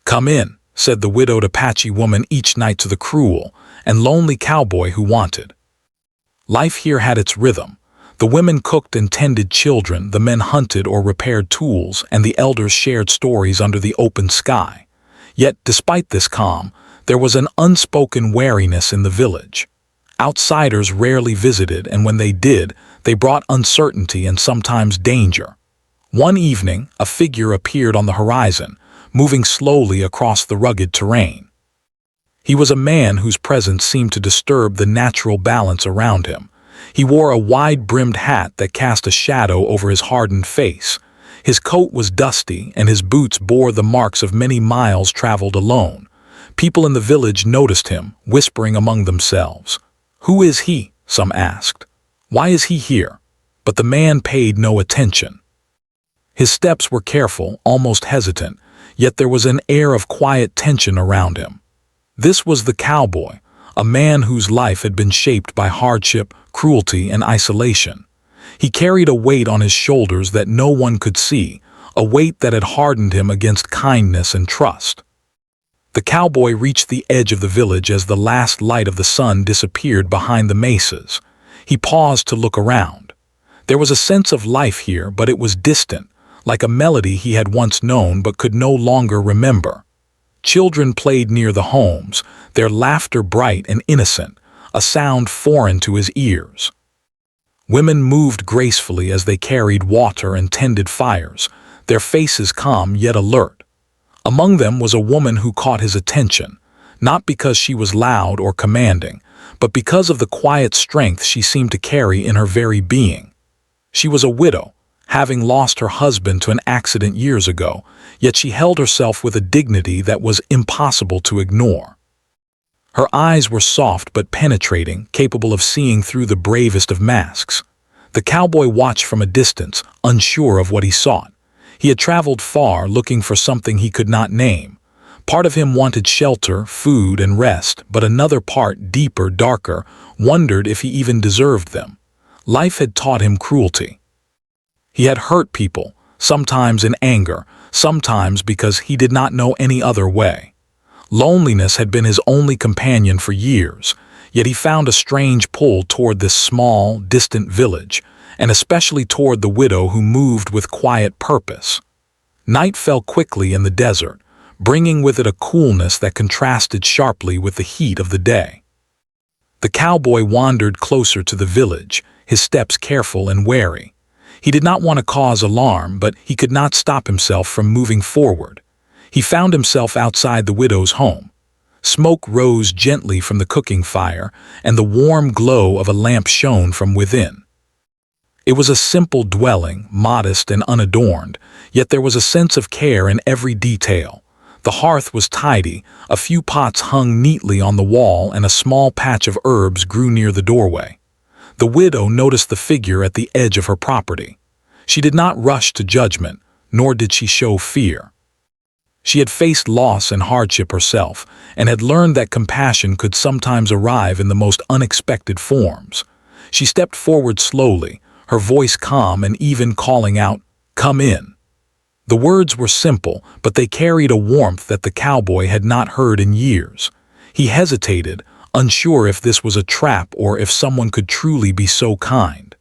"Come in," said the widowed Apache woman each night to the cruel and lonely cowboy who wanted. Life here had its rhythm. The women cooked and tended children, the men hunted or repaired tools, and the elders shared stories under the open sky. Yet, despite this calm, there was an unspoken wariness in the village. Outsiders rarely visited, and when they did, they brought uncertainty and sometimes danger. One evening, a figure appeared on the horizon, moving slowly across the rugged terrain. He was a man whose presence seemed to disturb the natural balance around him. He wore a wide-brimmed hat that cast a shadow over his hardened face. His coat was dusty, and his boots bore the marks of many miles traveled alone. People in the village noticed him, whispering among themselves. "Who is he?" some asked. "Why is he here?" But the man paid no attention. His steps were careful, almost hesitant, yet there was an air of quiet tension around him. This was the cowboy, a man whose life had been shaped by hardship, cruelty, and isolation. He carried a weight on his shoulders that no one could see, a weight that had hardened him against kindness and trust. The cowboy reached the edge of the village as the last light of the sun disappeared behind the mesas. He paused to look around. There was a sense of life here, but it was distant, like a melody he had once known but could no longer remember. Children played near the homes, their laughter bright and innocent, a sound foreign to his ears. Women moved gracefully as they carried water and tended fires, their faces calm yet alert. Among them was a woman who caught his attention, not because she was loud or commanding, but because of the quiet strength she seemed to carry in her very being. She was a widow, having lost her husband to an accident years ago, yet she held herself with a dignity that was impossible to ignore. Her eyes were soft but penetrating, capable of seeing through the bravest of masks. The cowboy watched from a distance, unsure of what he sought. He had traveled far, looking for something he could not name. Part of him wanted shelter, food, and rest, but another part, deeper, darker, wondered if he even deserved them. Life had taught him cruelty. He had hurt people, sometimes in anger, sometimes because he did not know any other way. Loneliness had been his only companion for years, yet he found a strange pull toward this small, distant village, and especially toward the widow who moved with quiet purpose. Night fell quickly in the desert, bringing with it a coolness that contrasted sharply with the heat of the day. The cowboy wandered closer to the village, his steps careful and wary. He did not want to cause alarm, but he could not stop himself from moving forward. He found himself outside the widow's home. Smoke rose gently from the cooking fire, and the warm glow of a lamp shone from within. It was a simple dwelling, modest and unadorned, yet there was a sense of care in every detail. The hearth was tidy, a few pots hung neatly on the wall, and a small patch of herbs grew near the doorway. The widow noticed the figure at the edge of her property. She did not rush to judgment, nor did she show fear. She had faced loss and hardship herself, and had learned that compassion could sometimes arrive in the most unexpected forms. She stepped forward slowly, her voice calm and even calling out, "Come in." The words were simple, but they carried a warmth that the cowboy had not heard in years. He hesitated, unsure if this was a trap or if someone could truly be so kind.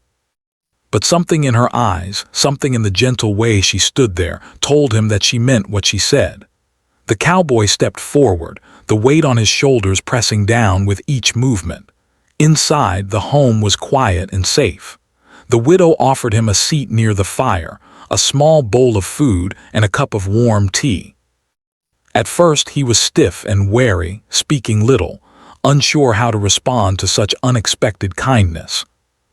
But something in her eyes, something in the gentle way she stood there, told him that she meant what she said. The cowboy stepped forward, the weight on his shoulders pressing down with each movement. Inside, the home was quiet and safe. The widow offered him a seat near the fire, a small bowl of food, and a cup of warm tea. At first, he was stiff and wary, speaking little, unsure how to respond to such unexpected kindness.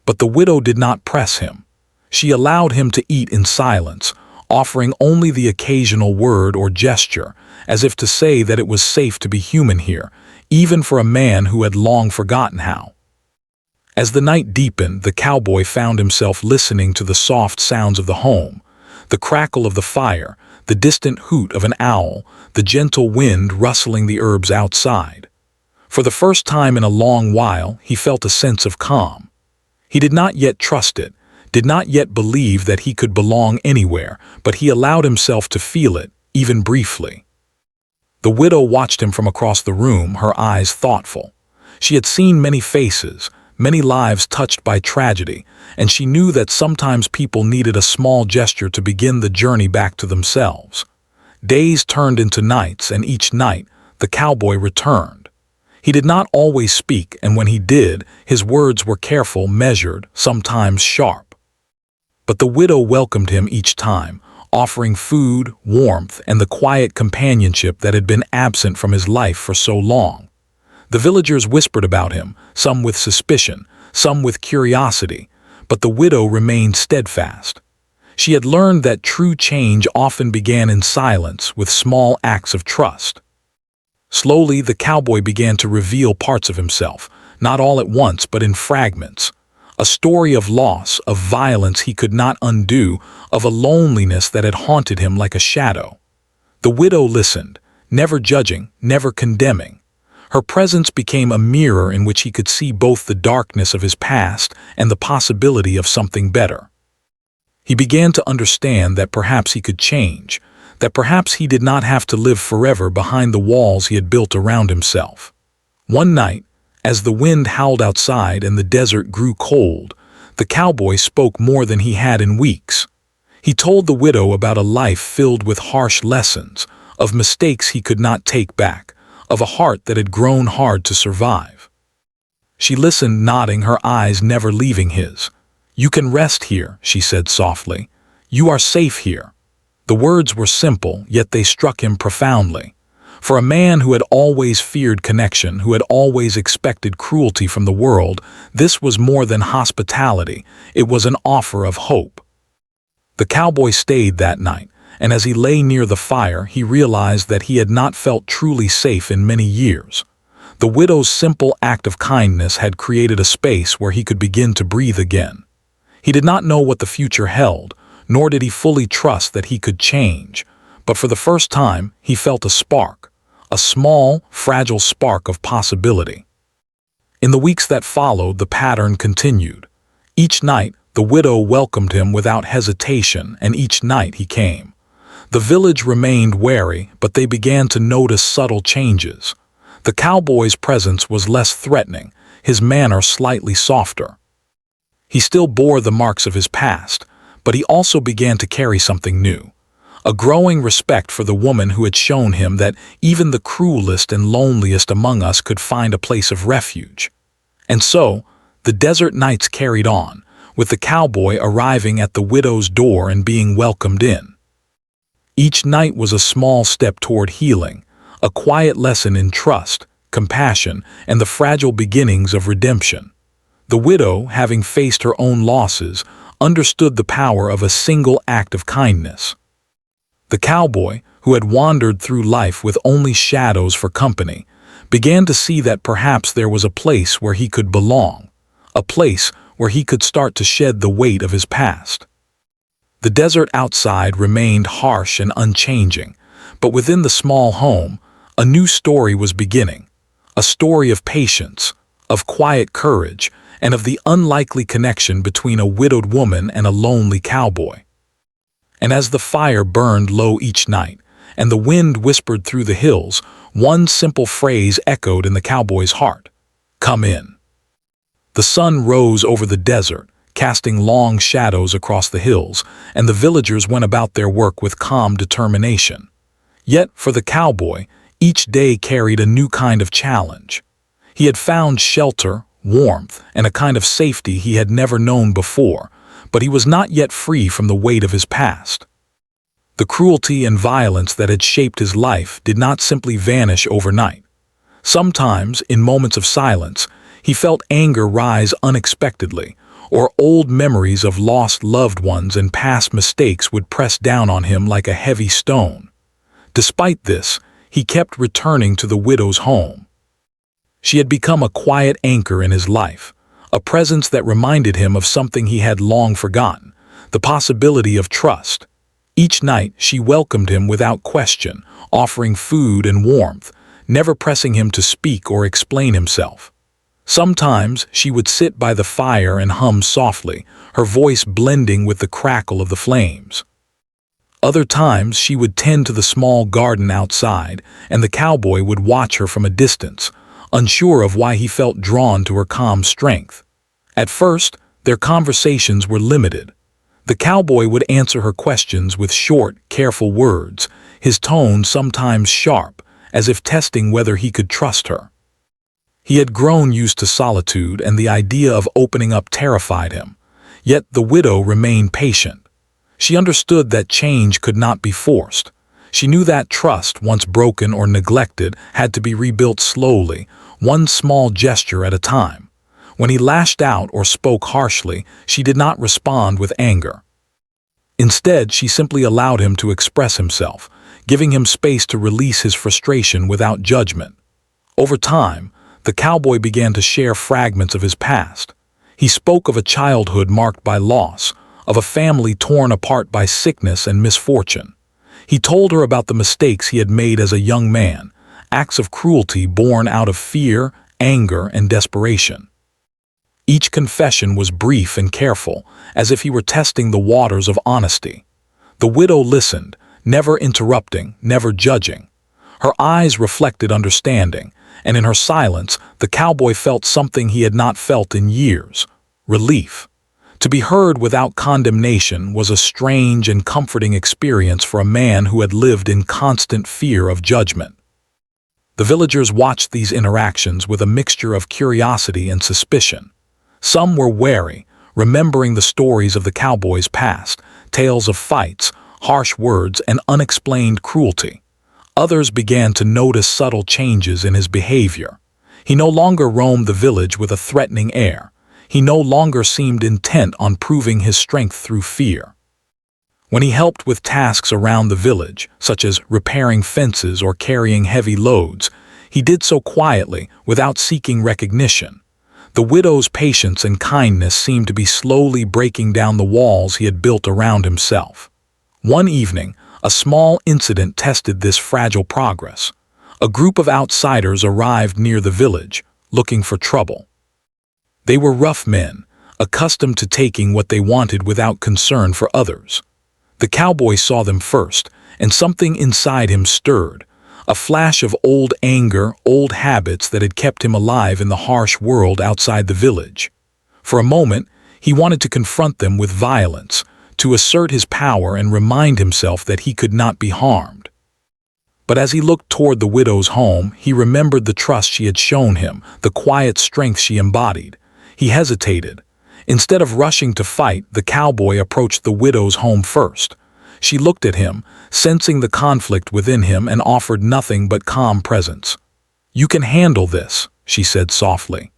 But the widow did not press him. She allowed him to eat in silence, offering only the occasional word or gesture, as if to say that it was safe to be human here, even for a man who had long forgotten how. As the night deepened, the cowboy found himself listening to the soft sounds of the home, the crackle of the fire, the distant hoot of an owl, the gentle wind rustling the herbs outside. For the first time in a long while, he felt a sense of calm. He did not yet trust it, did not yet believe that he could belong anywhere, but he allowed himself to feel it, even briefly. The widow watched him from across the room, her eyes thoughtful. She had seen many faces, many lives touched by tragedy, and she knew that sometimes people needed a small gesture to begin the journey back to themselves. Days turned into nights, and each night, the cowboy returned. He did not always speak, and when he did, his words were careful, measured, sometimes sharp. But the widow welcomed him each time, offering food, warmth, and the quiet companionship that had been absent from his life for so long. The villagers whispered about him, some with suspicion, some with curiosity, but the widow remained steadfast. She had learned that true change often began in silence, with small acts of trust. Slowly, the cowboy began to reveal parts of himself, not all at once but in fragments. A story of loss, of violence he could not undo, of a loneliness that had haunted him like a shadow. The widow listened, never judging, never condemning. Her presence became a mirror in which he could see both the darkness of his past and the possibility of something better. He began to understand that perhaps he could change, that perhaps he did not have to live forever behind the walls he had built around himself. One night, as the wind howled outside and the desert grew cold, the cowboy spoke more than he had in weeks. He told the widow about a life filled with harsh lessons, of mistakes he could not take back, of a heart that had grown hard to survive. She listened, nodding, her eyes never leaving his. "You can rest here," she said softly. "You are safe here." The words were simple, yet they struck him profoundly. For a man who had always feared connection, who had always expected cruelty from the world, this was more than hospitality, it was an offer of hope. The cowboy stayed that night, and as he lay near the fire, he realized that he had not felt truly safe in many years. The widow's simple act of kindness had created a space where he could begin to breathe again. He did not know what the future held, nor did he fully trust that he could change, but for the first time he felt a spark, a small, fragile spark of possibility. In the weeks that followed, the pattern continued. Each night, the widow welcomed him without hesitation, and each night he came. The village remained wary, but they began to notice subtle changes. The cowboy's presence was less threatening, his manner slightly softer. He still bore the marks of his past, but he also began to carry something new. A growing respect for the woman who had shown him that even the cruelest and loneliest among us could find a place of refuge. And so, the desert nights carried on, with the cowboy arriving at the widow's door and being welcomed in. Each night was a small step toward healing, a quiet lesson in trust, compassion, and the fragile beginnings of redemption. The widow, having faced her own losses, understood the power of a single act of kindness. The cowboy, who had wandered through life with only shadows for company, began to see that perhaps there was a place where he could belong, a place where he could start to shed the weight of his past. The desert outside remained harsh and unchanging, but within the small home, a new story was beginning, a story of patience, of quiet courage, and of the unlikely connection between a widowed woman and a lonely cowboy. And as the fire burned low each night, and the wind whispered through the hills, one simple phrase echoed in the cowboy's heart: "Come in." The sun rose over the desert, casting long shadows across the hills, and the villagers went about their work with calm determination. Yet, for the cowboy, each day carried a new kind of challenge. He had found shelter, warmth, and a kind of safety he had never known before, but he was not yet free from the weight of his past. The cruelty and violence that had shaped his life did not simply vanish overnight. Sometimes, in moments of silence, he felt anger rise unexpectedly, or old memories of lost loved ones and past mistakes would press down on him like a heavy stone. Despite this, he kept returning to the widow's home. She had become a quiet anchor in his life, a presence that reminded him of something he had long forgotten, the possibility of trust. Each night she welcomed him without question, offering food and warmth, never pressing him to speak or explain himself. Sometimes she would sit by the fire and hum softly, her voice blending with the crackle of the flames. Other times she would tend to the small garden outside, and the cowboy would watch her from a distance, unsure of why he felt drawn to her calm strength. At first, their conversations were limited. The cowboy would answer her questions with short, careful words, his tone sometimes sharp, as if testing whether he could trust her. He had grown used to solitude, and the idea of opening up terrified him. Yet the widow remained patient. She understood that change could not be forced. She knew that trust, once broken or neglected, had to be rebuilt slowly, one small gesture at a time. When he lashed out or spoke harshly, she did not respond with anger. Instead, she simply allowed him to express himself, giving him space to release his frustration without judgment. Over time, the cowboy began to share fragments of his past. He spoke of a childhood marked by loss, of a family torn apart by sickness and misfortune. He told her about the mistakes he had made as a young man, acts of cruelty born out of fear, anger, and desperation. Each confession was brief and careful, as if he were testing the waters of honesty. The widow listened, never interrupting, never judging. Her eyes reflected understanding, and in her silence, the cowboy felt something he had not felt in years: relief. To be heard without condemnation was a strange and comforting experience for a man who had lived in constant fear of judgment. The villagers watched these interactions with a mixture of curiosity and suspicion. Some were wary, remembering the stories of the cowboy's past, tales of fights, harsh words, and unexplained cruelty. Others began to notice subtle changes in his behavior. He no longer roamed the village with a threatening air. He no longer seemed intent on proving his strength through fear. When he helped with tasks around the village, such as repairing fences or carrying heavy loads, he did so quietly, without seeking recognition. The widow's patience and kindness seemed to be slowly breaking down the walls he had built around himself. One evening, a small incident tested this fragile progress. A group of outsiders arrived near the village, looking for trouble. They were rough men, accustomed to taking what they wanted without concern for others. The cowboy saw them first, and something inside him stirred, a flash of old anger, old habits that had kept him alive in the harsh world outside the village. For a moment, he wanted to confront them with violence, to assert his power and remind himself that he could not be harmed. But as he looked toward the widow's home, he remembered the trust she had shown him, the quiet strength she embodied. He hesitated. Instead of rushing to fight, the cowboy approached the widow's home first. She looked at him, sensing the conflict within him, and offered nothing but calm presence. "You can handle this," she said softly.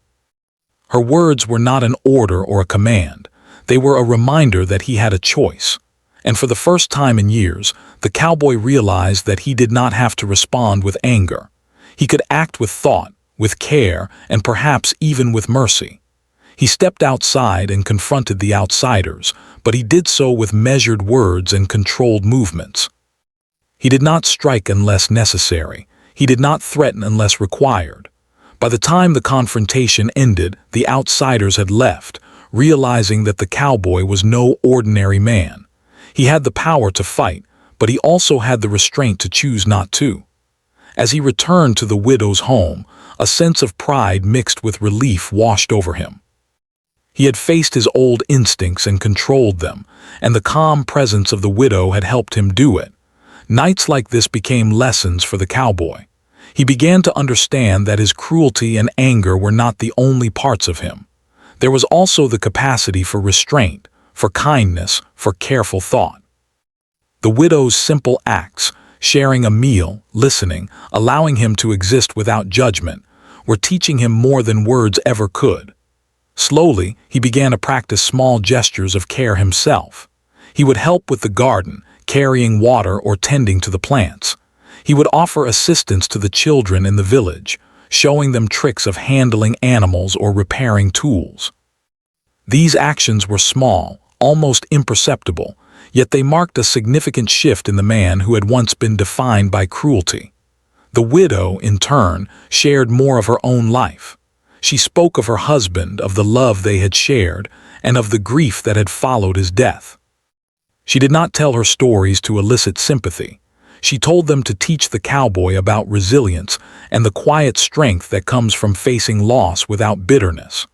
Her words were not an order or a command. They were a reminder that he had a choice. And for the first time in years, the cowboy realized that he did not have to respond with anger. He could act with thought, with care, and perhaps even with mercy. He stepped outside and confronted the outsiders, but he did so with measured words and controlled movements. He did not strike unless necessary. He did not threaten unless required. By the time the confrontation ended, the outsiders had left, realizing that the cowboy was no ordinary man. He had the power to fight, but he also had the restraint to choose not to. As he returned to the widow's home, a sense of pride mixed with relief washed over him. He had faced his old instincts and controlled them, and the calm presence of the widow had helped him do it. Nights like this became lessons for the cowboy. He began to understand that his cruelty and anger were not the only parts of him. There was also the capacity for restraint, for kindness, for careful thought. The widow's simple acts, sharing a meal, listening, allowing him to exist without judgment, were teaching him more than words ever could. Slowly, he began to practice small gestures of care himself. He would help with the garden, carrying water or tending to the plants. He would offer assistance to the children in the village, showing them tricks of handling animals or repairing tools. These actions were small, almost imperceptible, yet they marked a significant shift in the man who had once been defined by cruelty. The widow, in turn, shared more of her own life. She spoke of her husband, of the love they had shared, and of the grief that had followed his death. She did not tell her stories to elicit sympathy. She told them to teach the cowboy about resilience and the quiet strength that comes from facing loss without bitterness.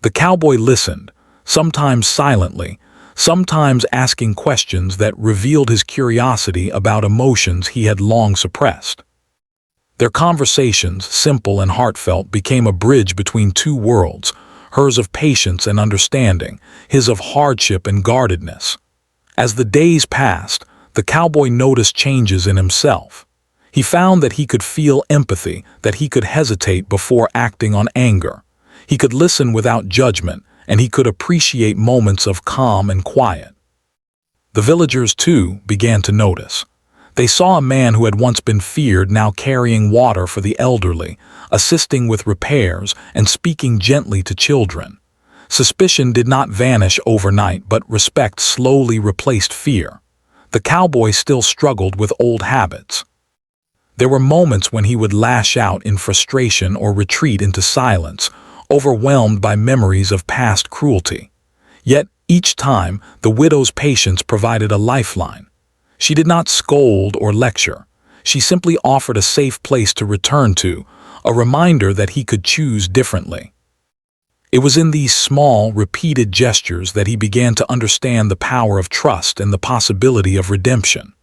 The cowboy listened, sometimes silently, sometimes asking questions that revealed his curiosity about emotions he had long suppressed. Their conversations, simple and heartfelt, became a bridge between two worlds, hers of patience and understanding, his of hardship and guardedness. As the days passed, the cowboy noticed changes in himself. He found that he could feel empathy, that he could hesitate before acting on anger. He could listen without judgment, and he could appreciate moments of calm and quiet. The villagers, too, began to notice. They saw a man who had once been feared now carrying water for the elderly, assisting with repairs, and speaking gently to children. Suspicion did not vanish overnight, but respect slowly replaced fear. The cowboy still struggled with old habits. There were moments when he would lash out in frustration or retreat into silence, overwhelmed by memories of past cruelty. Yet, each time, the widow's patience provided a lifeline. She did not scold or lecture. She simply offered a safe place to return to, a reminder that he could choose differently. It was in these small, repeated gestures that he began to understand the power of trust and the possibility of redemption.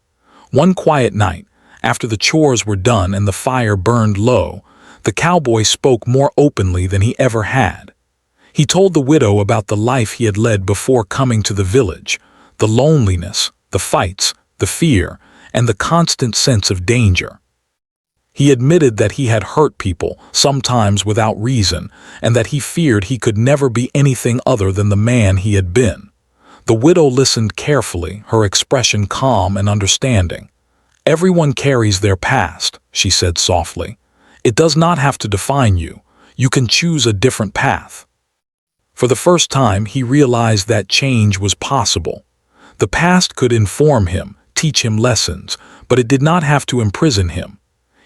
One quiet night, after the chores were done and the fire burned low, the cowboy spoke more openly than he ever had. He told the widow about the life he had led before coming to the village, the loneliness, the fights, the fear, and the constant sense of danger. He admitted that he had hurt people, sometimes without reason, and that he feared he could never be anything other than the man he had been. The widow listened carefully, her expression calm and understanding. "Everyone carries their past," she said softly. "It does not have to define you. You can choose a different path." For the first time, he realized that change was possible. The past could inform him, teach him lessons, but it did not have to imprison him.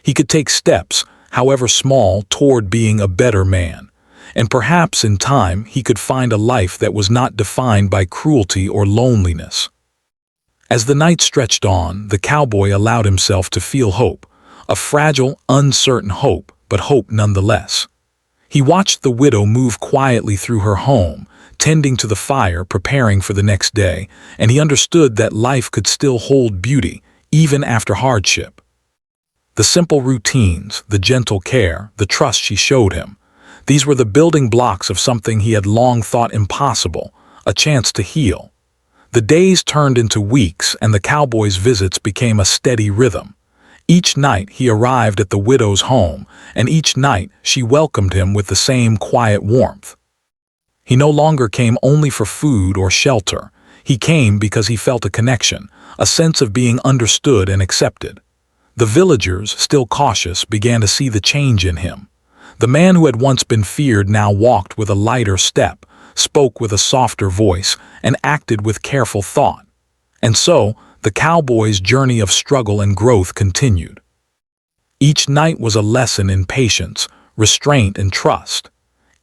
He could take steps, however small, toward being a better man, and perhaps in time he could find a life that was not defined by cruelty or loneliness. As the night stretched on, the cowboy allowed himself to feel hope, a fragile, uncertain hope, but hope nonetheless. He watched the widow move quietly through her home, tending to the fire, preparing for the next day, and he understood that life could still hold beauty, even after hardship. The simple routines, the gentle care, the trust she showed him, these were the building blocks of something he had long thought impossible, a chance to heal. The days turned into weeks, and the cowboy's visits became a steady rhythm. Each night he arrived at the widow's home, and each night she welcomed him with the same quiet warmth. He no longer came only for food or shelter. He came because he felt a connection, a sense of being understood and accepted. The villagers, still cautious, began to see the change in him. The man who had once been feared now walked with a lighter step, spoke with a softer voice, and acted with careful thought. And so, the cowboy's journey of struggle and growth continued. Each night was a lesson in patience, restraint, and trust.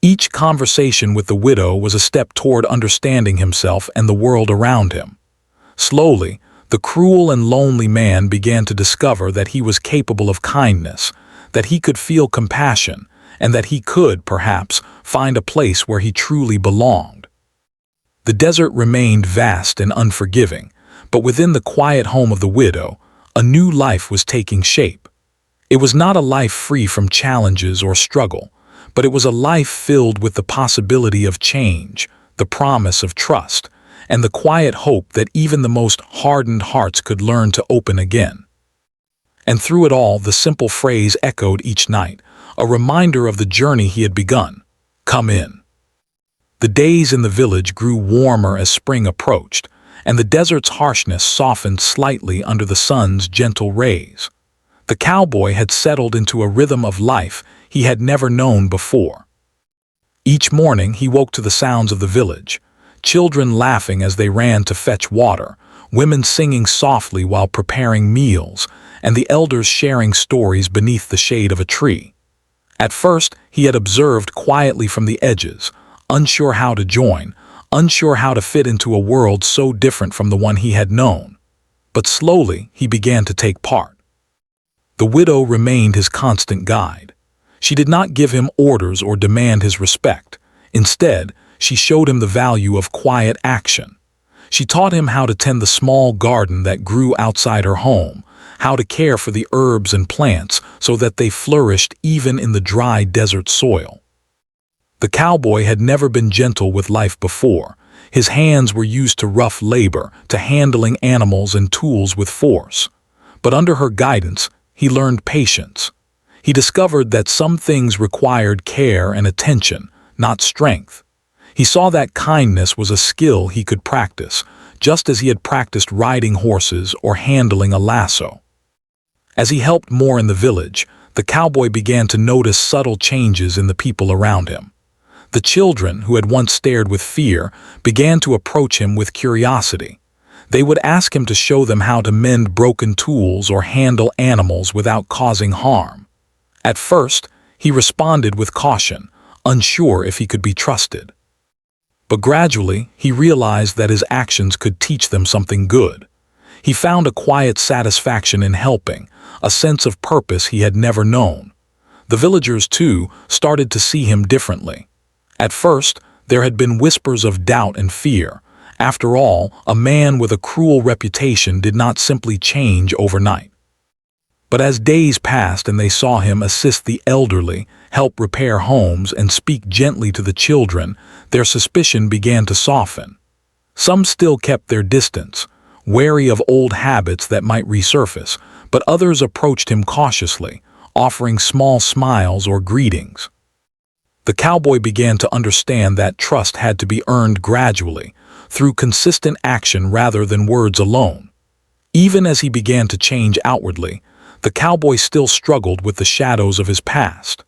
Each conversation with the widow was a step toward understanding himself and the world around him. Slowly, the cruel and lonely man began to discover that he was capable of kindness, that he could feel compassion, and that he could, perhaps, find a place where he truly belonged. The desert remained vast and unforgiving, but within the quiet home of the widow, a new life was taking shape. It was not a life free from challenges or struggle, but it was a life filled with the possibility of change, the promise of trust, and the quiet hope that even the most hardened hearts could learn to open again. And through it all, the simple phrase echoed each night, a reminder of the journey he had begun: "Come in." The days in the village grew warmer as spring approached, and the desert's harshness softened slightly under the sun's gentle rays. The cowboy had settled into a rhythm of life he had never known before. Each morning he woke to the sounds of the village, children laughing as they ran to fetch water, women singing softly while preparing meals, and the elders sharing stories beneath the shade of a tree. At first he had observed quietly from the edges, unsure how to join, unsure how to fit into a world so different from the one he had known. But slowly he began to take part. The widow remained his constant guide. She did not give him orders or demand his respect. Instead, she showed him the value of quiet action. She taught him how to tend the small garden that grew outside her home, how to care for the herbs and plants so that they flourished even in the dry desert soil. The cowboy had never been gentle with life before. His hands were used to rough labor, to handling animals and tools with force. But under her guidance, he learned patience. He discovered that some things required care and attention, not strength. He saw that kindness was a skill he could practice, just as he had practiced riding horses or handling a lasso. As he helped more in the village, the cowboy began to notice subtle changes in the people around him. The children, who had once stared with fear, began to approach him with curiosity. They would ask him to show them how to mend broken tools or handle animals without causing harm. At first, he responded with caution, unsure if he could be trusted. But gradually, he realized that his actions could teach them something good. He found a quiet satisfaction in helping, a sense of purpose he had never known. The villagers, too, started to see him differently. At first, there had been whispers of doubt and fear. After all, a man with a cruel reputation did not simply change overnight. But as days passed and they saw him assist the elderly, help repair homes, and speak gently to the children, their suspicion began to soften. Some still kept their distance, wary of old habits that might resurface, but others approached him cautiously, offering small smiles or greetings. The cowboy began to understand that trust had to be earned gradually, through consistent action rather than words alone. Even as he began to change outwardly, the cowboy still struggled with the shadows of his past.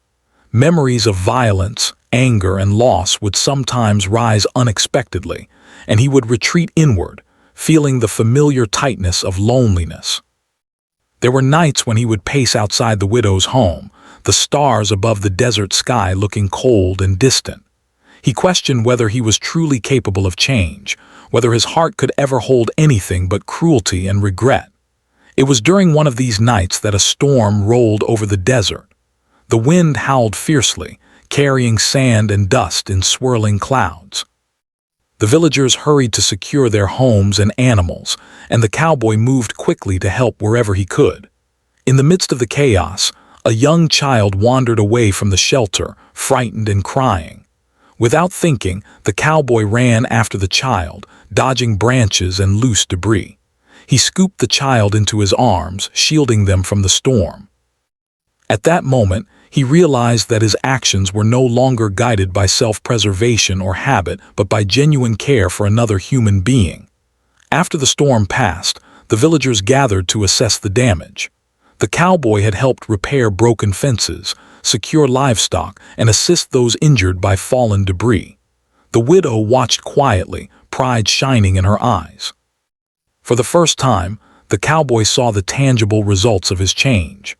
Memories of violence, anger, and loss would sometimes rise unexpectedly, and he would retreat inward, feeling the familiar tightness of loneliness. There were nights when he would pace outside the widow's home, the stars above the desert sky looking cold and distant. He questioned whether he was truly capable of change, whether his heart could ever hold anything but cruelty and regret. It was during one of these nights that a storm rolled over the desert. The wind howled fiercely, carrying sand and dust in swirling clouds. The villagers hurried to secure their homes and animals, and the cowboy moved quickly to help wherever he could. In the midst of the chaos, a young child wandered away from the shelter, frightened and crying. Without thinking, the cowboy ran after the child, dodging branches and loose debris. He scooped the child into his arms, shielding them from the storm. At that moment, he realized that his actions were no longer guided by self-preservation or habit, but by genuine care for another human being. After the storm passed, the villagers gathered to assess the damage. The cowboy had helped repair broken fences, secure livestock, and assist those injured by fallen debris. The widow watched quietly, pride shining in her eyes. For the first time, the cowboy saw the tangible results of his change.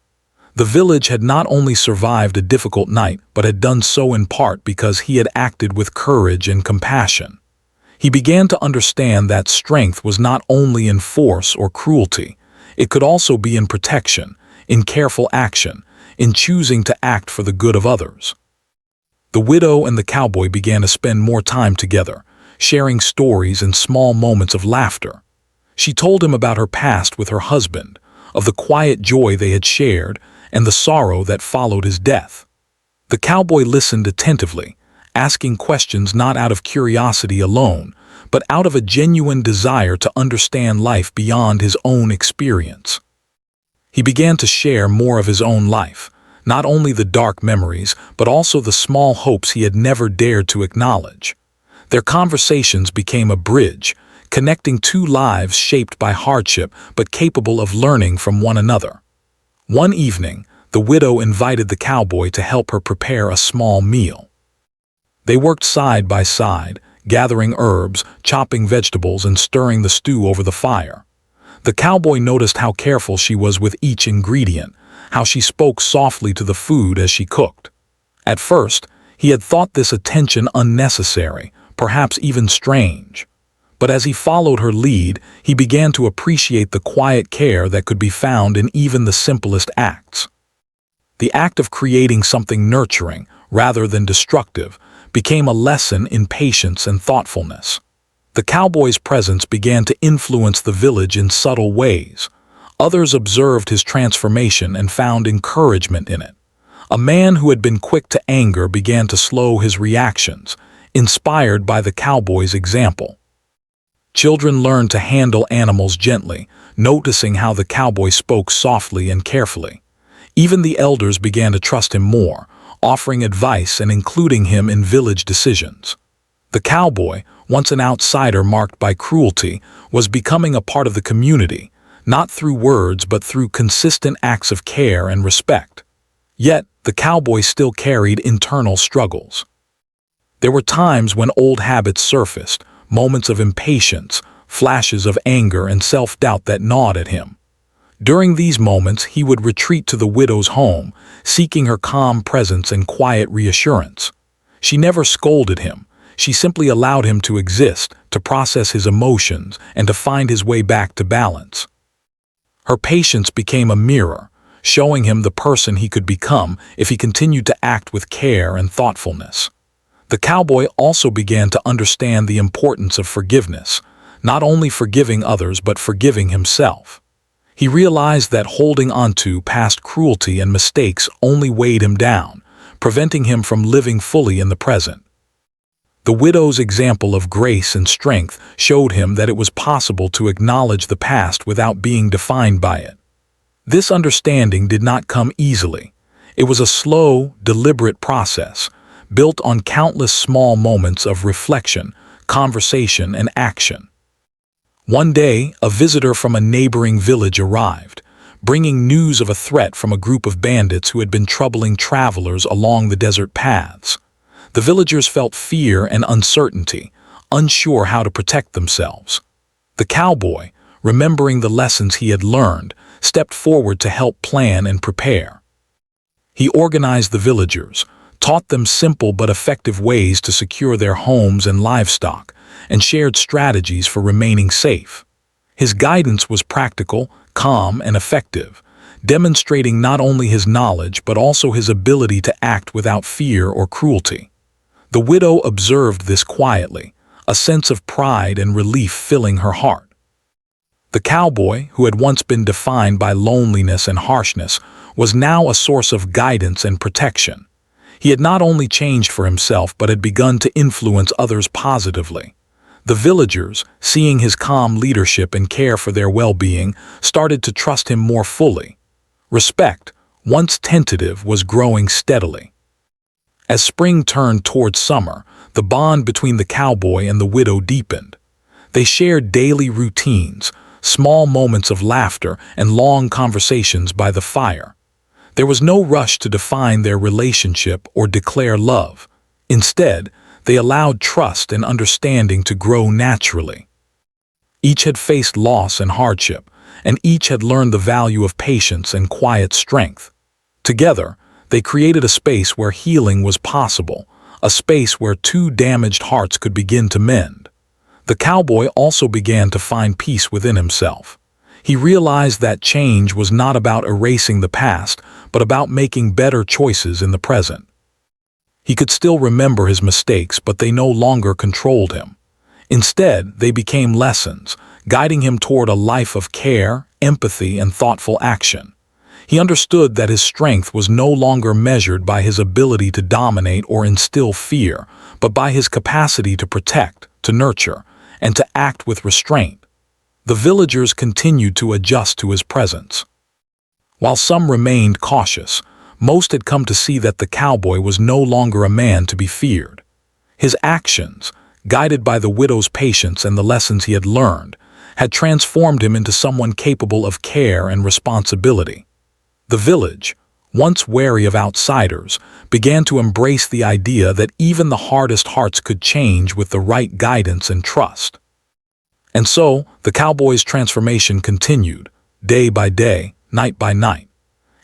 The village had not only survived a difficult night, but had done so in part because he had acted with courage and compassion. He began to understand that strength was not only in force or cruelty, it could also be in protection, in careful action, in choosing to act for the good of others. The widow and the cowboy began to spend more time together, sharing stories and small moments of laughter. She told him about her past with her husband, of the quiet joy they had shared, and the sorrow that followed his death. The cowboy listened attentively, asking questions not out of curiosity alone, but out of a genuine desire to understand life beyond his own experience. He began to share more of his own life, not only the dark memories, but also the small hopes he had never dared to acknowledge. Their conversations became a bridge, connecting two lives shaped by hardship but capable of learning from one another. One evening, the widow invited the cowboy to help her prepare a small meal. They worked side by side, gathering herbs, chopping vegetables, and stirring the stew over the fire. The cowboy noticed how careful she was with each ingredient, how she spoke softly to the food as she cooked. At first, he had thought this attention unnecessary, perhaps even strange. But as he followed her lead, he began to appreciate the quiet care that could be found in even the simplest acts. The act of creating something nurturing, rather than destructive, became a lesson in patience and thoughtfulness. The cowboy's presence began to influence the village in subtle ways. Others observed his transformation and found encouragement in it. A man who had been quick to anger began to slow his reactions, inspired by the cowboy's example. Children learned to handle animals gently, noticing how the cowboy spoke softly and carefully. Even the elders began to trust him more, offering advice and including him in village decisions. The cowboy, once an outsider marked by cruelty, was becoming a part of the community, not through words but through consistent acts of care and respect. Yet, the cowboy still carried internal struggles. There were times when old habits surfaced, moments of impatience, flashes of anger and self-doubt that gnawed at him. During these moments, he would retreat to the widow's home, seeking her calm presence and quiet reassurance. She never scolded him. She simply allowed him to exist, to process his emotions, and to find his way back to balance. Her patience became a mirror, showing him the person he could become if he continued to act with care and thoughtfulness. The cowboy also began to understand the importance of forgiveness, not only forgiving others but forgiving himself. He realized that holding onto past cruelty and mistakes only weighed him down, preventing him from living fully in the present. The widow's example of grace and strength showed him that it was possible to acknowledge the past without being defined by it. This understanding did not come easily. It was a slow, deliberate process, built on countless small moments of reflection, conversation, and action. One day, a visitor from a neighboring village arrived, bringing news of a threat from a group of bandits who had been troubling travelers along the desert paths. The villagers felt fear and uncertainty, unsure how to protect themselves. The cowboy, remembering the lessons he had learned, stepped forward to help plan and prepare. He organized the villagers, taught them simple but effective ways to secure their homes and livestock, and shared strategies for remaining safe. His guidance was practical, calm, and effective, demonstrating not only his knowledge but also his ability to act without fear or cruelty. The widow observed this quietly, a sense of pride and relief filling her heart. The cowboy, who had once been defined by loneliness and harshness, was now a source of guidance and protection. He had not only changed for himself but had begun to influence others positively. The villagers, seeing his calm leadership and care for their well-being, started to trust him more fully. Respect, once tentative, was growing steadily. As spring turned toward summer, the bond between the cowboy and the widow deepened. They shared daily routines, small moments of laughter, and long conversations by the fire. There was no rush to define their relationship or declare love. Instead, they allowed trust and understanding to grow naturally. Each had faced loss and hardship, and each had learned the value of patience and quiet strength. Together, they created a space where healing was possible, a space where two damaged hearts could begin to mend. The cowboy also began to find peace within himself. He realized that change was not about erasing the past, but about making better choices in the present. He could still remember his mistakes, but they no longer controlled him. Instead, they became lessons, guiding him toward a life of care, empathy, and thoughtful action. He understood that his strength was no longer measured by his ability to dominate or instill fear, but by his capacity to protect, to nurture, and to act with restraint. The villagers continued to adjust to his presence. While some remained cautious, most had come to see that the cowboy was no longer a man to be feared. His actions, guided by the widow's patience and the lessons he had learned, had transformed him into someone capable of care and responsibility. The village, once wary of outsiders, began to embrace the idea that even the hardest hearts could change with the right guidance and trust. And so, the cowboy's transformation continued, day by day, night by night.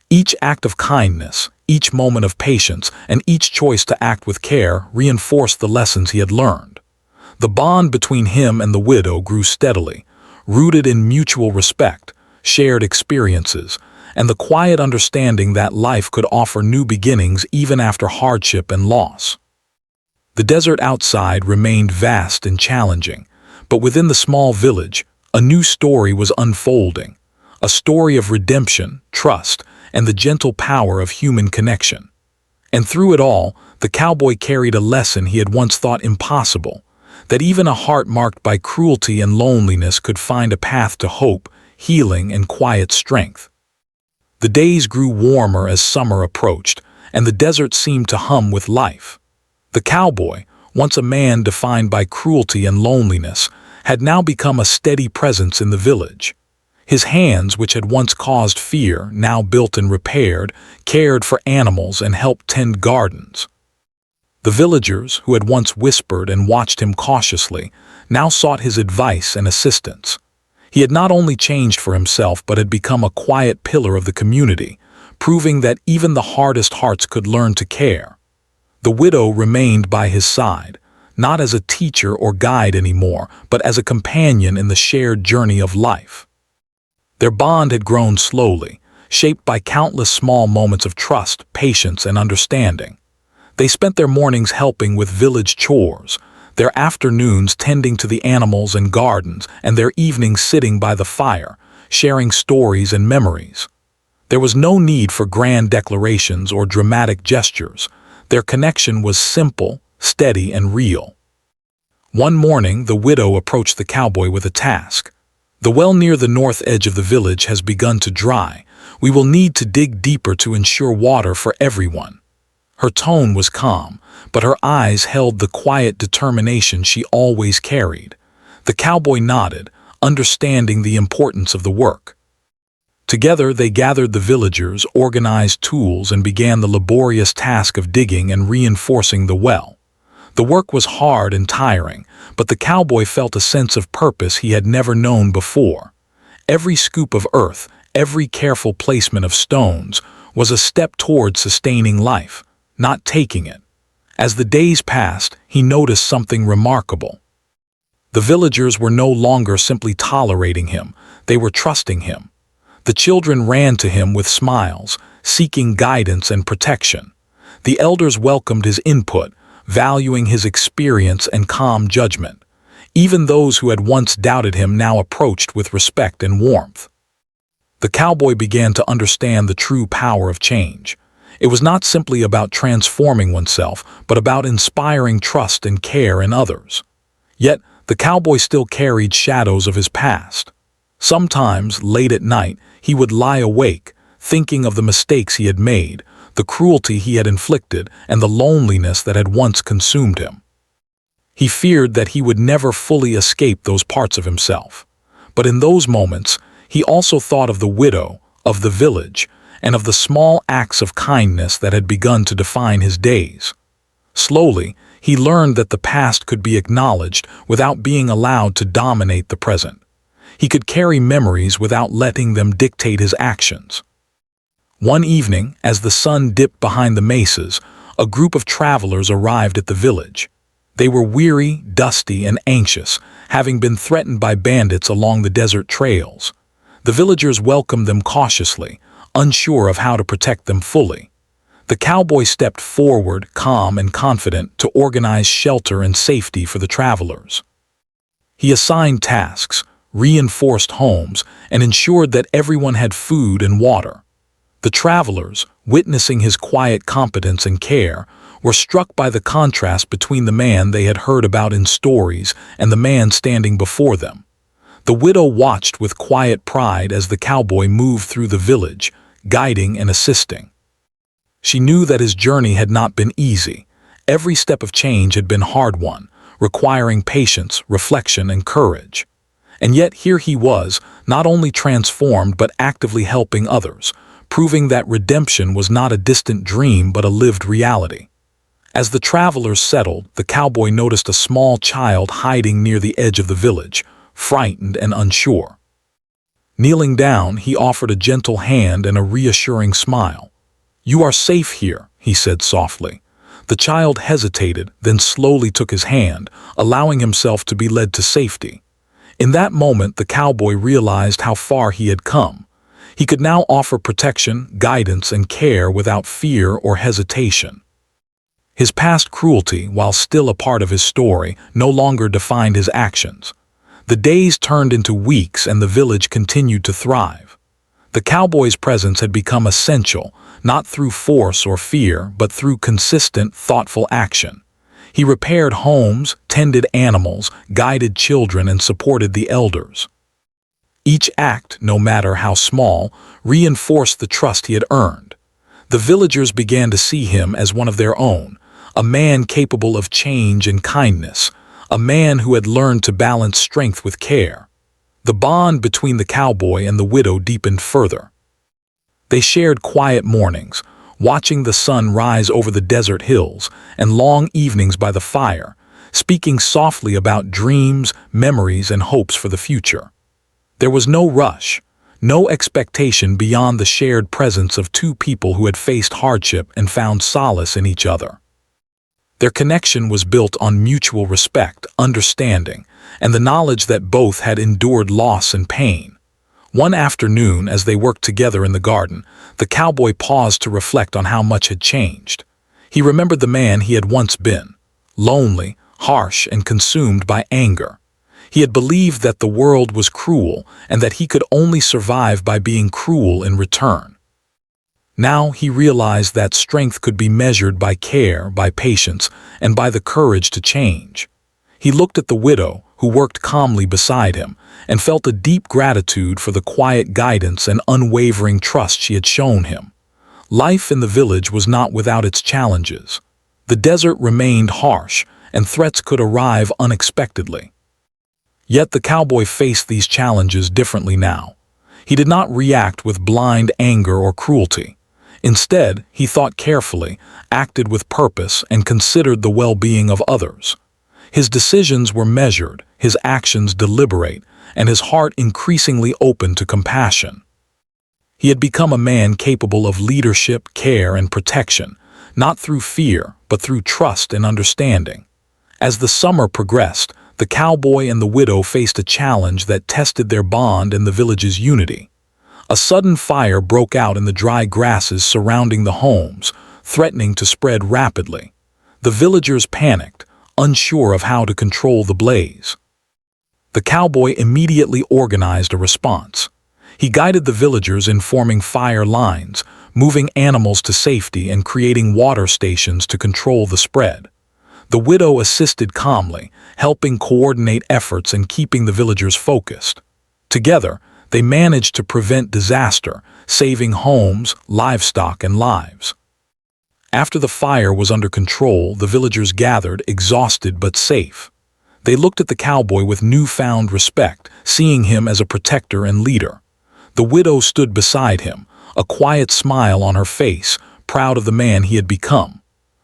Each act of kindness, each moment of patience, and each choice to act with care reinforced the lessons he had learned. The bond between him and the widow grew steadily, rooted in mutual respect, shared experiences, and the quiet understanding that life could offer new beginnings even after hardship and loss. The desert outside remained vast and challenging, but within the small village, a new story was unfolding, a story of redemption, trust, and the gentle power of human connection. And through it all, the cowboy carried a lesson he had once thought impossible, that even a heart marked by cruelty and loneliness could find a path to hope, healing, and quiet strength. The days grew warmer as summer approached, and the desert seemed to hum with life. The cowboy, once a man defined by cruelty and loneliness, had now become a steady presence in the village. His hands, which had once caused fear, now built and repaired, cared for animals and helped tend gardens. The villagers, who had once whispered and watched him cautiously, now sought his advice and assistance. He had not only changed for himself but had become a quiet pillar of the community, proving that even the hardest hearts could learn to care. The widow remained by his side, not as a teacher or guide anymore, but as a companion in the shared journey of life. Their bond had grown slowly, shaped by countless small moments of trust, patience, and understanding. They spent their mornings helping with village chores, their afternoons tending to the animals and gardens, and their evenings sitting by the fire, sharing stories and memories. There was no need for grand declarations or dramatic gestures. Their connection was simple, steady, and real. One morning, the widow approached the cowboy with a task. "The well near the north edge of the village has begun to dry. We will need to dig deeper to ensure water for everyone." Her tone was calm, but her eyes held the quiet determination she always carried. The cowboy nodded, understanding the importance of the work. Together they gathered the villagers, organized tools, and began the laborious task of digging and reinforcing the well. The work was hard and tiring, but the cowboy felt a sense of purpose he had never known before. Every scoop of earth, every careful placement of stones, was a step toward sustaining life, not taking it. As the days passed, he noticed something remarkable. The villagers were no longer simply tolerating him, they were trusting him. The children ran to him with smiles, seeking guidance and protection. The elders welcomed his input, valuing his experience and calm judgment. Even those who had once doubted him now approached with respect and warmth. The cowboy began to understand the true power of change. It was not simply about transforming oneself, but about inspiring trust and care in others. Yet, the cowboy still carried shadows of his past. Sometimes, late at night, he would lie awake, thinking of the mistakes he had made, the cruelty he had inflicted, and the loneliness that had once consumed him. He feared that he would never fully escape those parts of himself. But in those moments, he also thought of the widow, of the village, and of the small acts of kindness that had begun to define his days. Slowly, he learned that the past could be acknowledged without being allowed to dominate the present. He could carry memories without letting them dictate his actions. One evening, as the sun dipped behind the mesas, a group of travelers arrived at the village. They were weary, dusty, and anxious, having been threatened by bandits along the desert trails. The villagers welcomed them cautiously, unsure of how to protect them fully. The cowboy stepped forward, calm and confident, to organize shelter and safety for the travelers. He assigned tasks, reinforced homes, and ensured that everyone had food and water. The travelers, witnessing his quiet competence and care, were struck by the contrast between the man they had heard about in stories and the man standing before them. The widow watched with quiet pride as the cowboy moved through the village, guiding and assisting. She knew that his journey had not been easy. Every step of change had been hard-won, requiring patience, reflection, and courage. And yet here he was, not only transformed but actively helping others, proving that redemption was not a distant dream but a lived reality. As the travelers settled, the cowboy noticed a small child hiding near the edge of the village, frightened and unsure. Kneeling down, he offered a gentle hand and a reassuring smile. "You are safe here," he said softly. The child hesitated, then slowly took his hand, allowing himself to be led to safety. In that moment, the cowboy realized how far he had come. He could now offer protection, guidance, and care without fear or hesitation. His past cruelty, while still a part of his story, no longer defined his actions. The days turned into weeks and the village continued to thrive. The cowboy's presence had become essential, not through force or fear, but through consistent, thoughtful action. He repaired homes, tended animals, guided children, and supported the elders. Each act, no matter how small, reinforced the trust he had earned. The villagers began to see him as one of their own, a man capable of change and kindness, a man who had learned to balance strength with care. The bond between the cowboy and the widow deepened further. They shared quiet mornings, watching the sun rise over the desert hills, and long evenings by the fire, speaking softly about dreams, memories, and hopes for the future. There was no rush, no expectation beyond the shared presence of two people who had faced hardship and found solace in each other. Their connection was built on mutual respect, understanding, and the knowledge that both had endured loss and pain. One afternoon, as they worked together in the garden, the cowboy paused to reflect on how much had changed. He remembered the man he had once been, lonely, harsh, and consumed by anger. He had believed that the world was cruel and that he could only survive by being cruel in return. Now he realized that strength could be measured by care, by patience, and by the courage to change. He looked at the widow, who worked calmly beside him, and felt a deep gratitude for the quiet guidance and unwavering trust she had shown him. Life in the village was not without its challenges. The desert remained harsh, and threats could arrive unexpectedly. Yet the cowboy faced these challenges differently now. He did not react with blind anger or cruelty. Instead, he thought carefully, acted with purpose, and considered the well-being of others. His decisions were measured, his actions deliberate, and his heart increasingly open to compassion. He had become a man capable of leadership, care, and protection, not through fear, but through trust and understanding. As the summer progressed, the cowboy and the widow faced a challenge that tested their bond and the village's unity. A sudden fire broke out in the dry grasses surrounding the homes, threatening to spread rapidly. The villagers panicked, unsure of how to control the blaze. The cowboy immediately organized a response. He guided the villagers in forming fire lines, moving animals to safety, and creating water stations to control the spread. The widow assisted calmly, helping coordinate efforts and keeping the villagers focused. Together, they managed to prevent disaster, saving homes, livestock, and lives. After the fire was under control, the villagers gathered, exhausted but safe. They looked at the cowboy with newfound respect, seeing him as a protector and leader. The widow stood beside him, a quiet smile on her face, proud of the man he had become.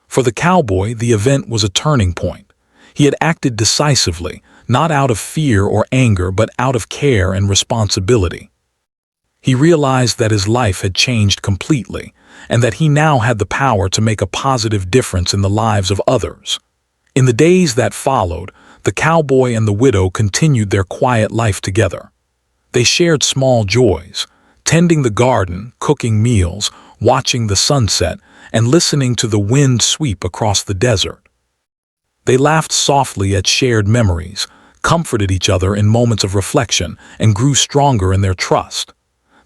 For the cowboy, the event was a turning point. He had acted decisively, not out of fear or anger, but out of care and responsibility. He realized that his life had changed completely, and that he now had the power to make a positive difference in the lives of others. In the days that followed, the cowboy and the widow continued their quiet life together. They shared small joys, tending the garden, cooking meals, watching the sunset, and listening to the wind sweep across the desert. They laughed softly at shared memories, comforted each other in moments of reflection, and grew stronger in their trust.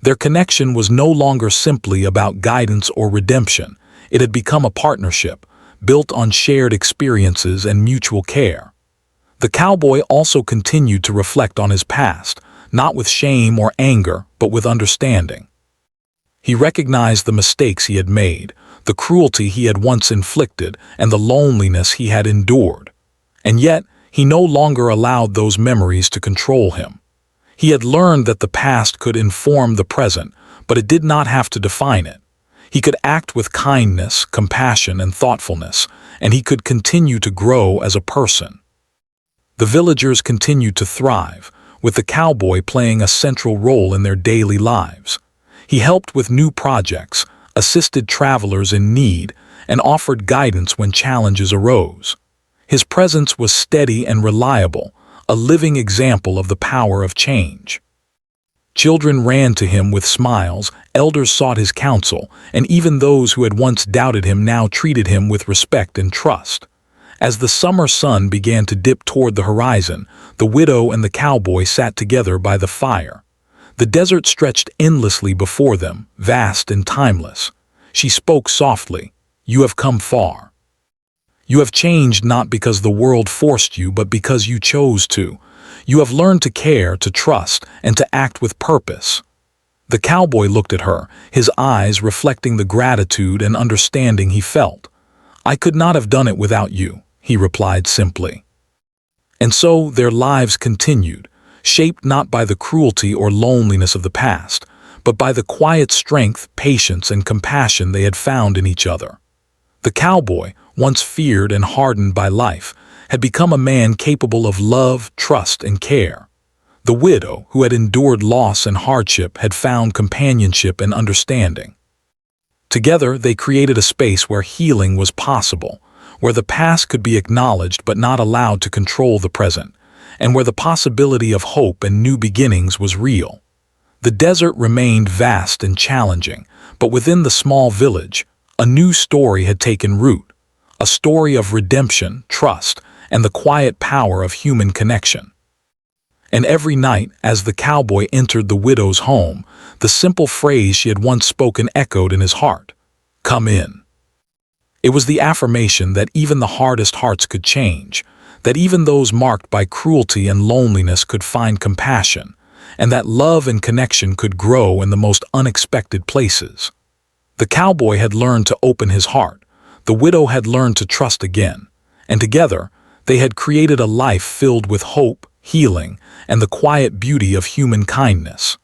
Their connection was no longer simply about guidance or redemption. It had become a partnership, built on shared experiences and mutual care. The cowboy also continued to reflect on his past, not with shame or anger, but with understanding. He recognized the mistakes he had made, the cruelty he had once inflicted, and the loneliness he had endured. And yet, he no longer allowed those memories to control him. He had learned that the past could inform the present, but it did not have to define it. He could act with kindness, compassion, and thoughtfulness, and he could continue to grow as a person. The villagers continued to thrive, with the cowboy playing a central role in their daily lives. He helped with new projects, assisted travelers in need, and offered guidance when challenges arose. His presence was steady and reliable, a living example of the power of change. Children ran to him with smiles, elders sought his counsel, and even those who had once doubted him now treated him with respect and trust. As the summer sun began to dip toward the horizon, the widow and the cowboy sat together by the fire. The desert stretched endlessly before them, vast and timeless. She spoke softly, "You have come far. You have changed not because the world forced you, but because you chose to. You have learned to care, to trust, and to act with purpose." The cowboy looked at her, his eyes reflecting the gratitude and understanding he felt. "I could not have done it without you," he replied simply. And so their lives continued, shaped not by the cruelty or loneliness of the past, but by the quiet strength, patience, and compassion they had found in each other. The cowboy, once feared and hardened by life, had become a man capable of love, trust, and care. The widow, who had endured loss and hardship, had found companionship and understanding. Together, they created a space where healing was possible, where the past could be acknowledged but not allowed to control the present, and where the possibility of hope and new beginnings was real. The desert remained vast and challenging, but within the small village, a new story had taken root, a story of redemption, trust, and the quiet power of human connection. And every night, as the cowboy entered the widow's home, the simple phrase she had once spoken echoed in his heart, "Come in." It was the affirmation that even the hardest hearts could change, that even those marked by cruelty and loneliness could find compassion, and that love and connection could grow in the most unexpected places. The cowboy had learned to open his heart, the widow had learned to trust again, and together they had created a life filled with hope, healing, and the quiet beauty of human kindness.